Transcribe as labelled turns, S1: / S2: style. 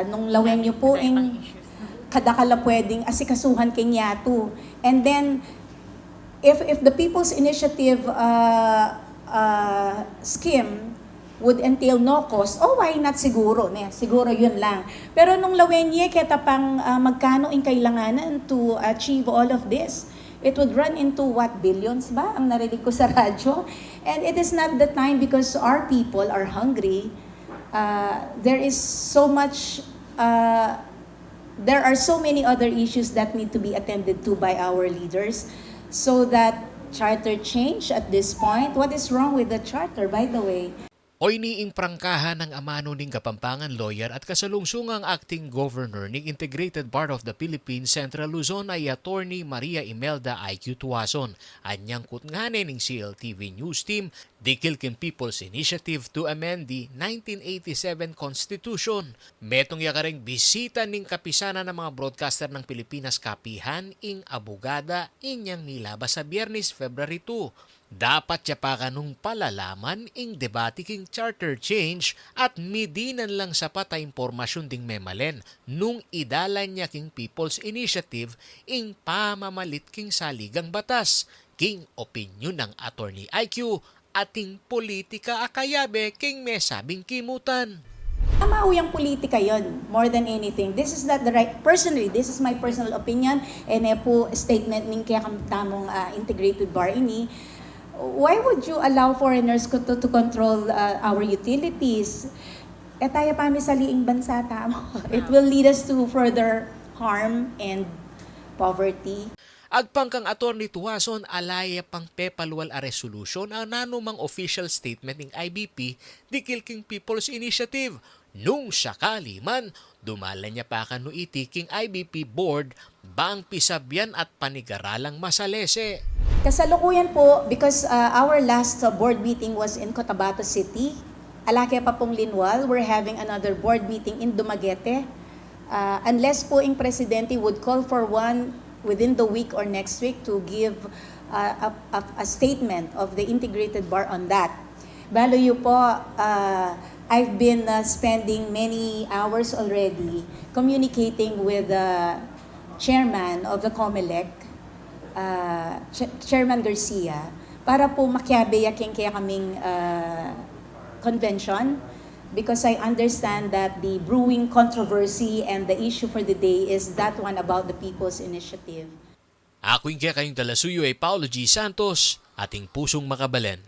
S1: Nung laweng niyo po kadakala pwedeng asikasuhan kay Nyatu. And then, if the People's Initiative scheme would entail no cost, why not siguro? Siguro yun lang. Pero nung lawenye, kita pang magkano ang kailanganan to achieve all of this? It would run into what, billions ba? Ang narinig ko sa radyo. And it is not the time because our people are hungry. There is so much, there are so many other issues that need to be attended to by our leaders. So that charter change at this point, what is wrong with the charter, by the way?
S2: O iniing prangkahan ng amano ning Kapampangan lawyer at kasalungsungang acting governor ng Integrated Bar of the Philippines Central Luzon ay Attorney Maria Imelda IQ Tuason. Anyang kutngane ning CLTV News Team, dikil kin People's Initiative to amend the 1987 Constitution. Metong yakaring bisita ning kapisanan ng mga broadcaster ng Pilipinas Kapihan ing abogada inyang nilabas sa Biyernes, February 2. Dapat siya pa kanong palalaman ing debate king charter change at midinan lang sapat a impormasyon ding memalen nung idalan niya king People's Initiative ing pamamalit king saligang batas king opinyon ng Attorney IQ ating politika akayabe king may sabing kimutan.
S1: Tama yung politika yon more than anything. This is not the right, personally, this is my personal opinion and po statement ning kaya tamong integrated bar ini. Why would you allow foreigners to control our utilities? Tayo pa mi sa liing bansa tamo. It will lead us to further harm and poverty.
S2: Agpang kang Attorney Tuason alaya pang pepalwal a resolution ang nanumang official statement ng IBP dikil king People's Initiative. Nung sakali man, dumalan niya pa kanu iti king IBP board bang pisabyan at panigaralang masalese.
S1: Kasalukuyan po, because our last board meeting was in Cotabato City, alake pa pong Linwal, we're having another board meeting in Dumaguete. Unless po yung presidente would call for one within the week or next week to give a statement of the integrated bar on that. Balo yu po, I've been spending many hours already communicating with the chairman of the COMELEC, Chairman Garcia, para po makiabe yakin kaya kaming convention, because I understand that the brewing controversy and the issue for the day is that one about the People's Initiative.
S2: Ako yung kaya kayong talasuyo ay Paulo G. Santos, ating pusong makabalen.